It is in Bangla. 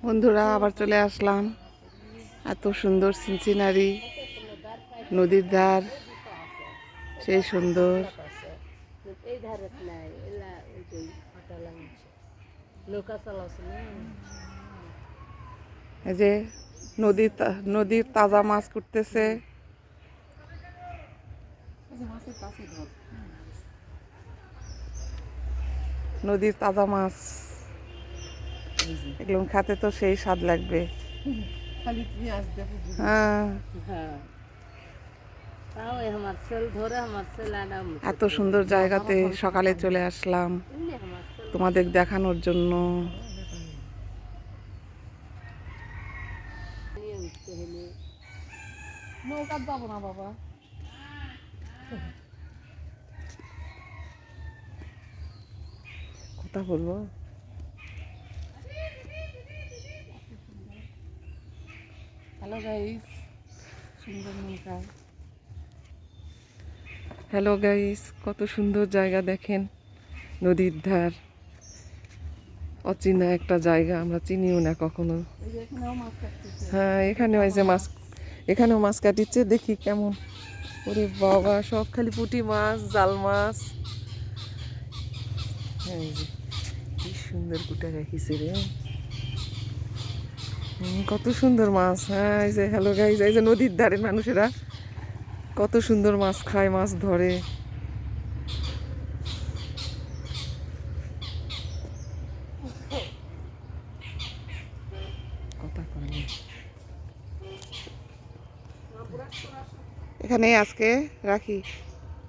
বন্ধুরা আবার চলে আসলাম। এত সুন্দর সিনসিনারি নদীর ধার, সেই সুন্দর। এই যে নদীর তাজা মাছ করতেছে। নদীর তাজা মাছ এগুলো খেতে তো সেই স্বাদ লাগবে। হ্যাঁ, এত সুন্দর জায়গাতে সকালে চলে আসলাম তোমাদের দেখানোর জন্য। নৌকা যাবো না বাবা, কথা বলবো। হ্যালো গাইস, সুন্দর নৌকা। হ্যালো গাইস, কত সুন্দর জায়গা দেখেন, নদীর ধার। অচেনা একটা জায়গা, আমরা চিনিও না কখনো। হ্যাঁ, এখানেও এই যে মাছ, এখানেও মাছ কাটিচ্ছে, দেখি কেমন। ওরে বাবা, সব খালি পুঁটি মাছ, জাল মাছ। এই যে কি সুন্দর কুটা রাখিছে রে, কত সুন্দর মাছ। হ্যাঁ, এই যে হ্যালো গাইস, এই যে নদীর ধারের মানুষেরা কত সুন্দর মাছ খায়, মাছ ধরে। কথা কয় এখানে আজকে রাখি।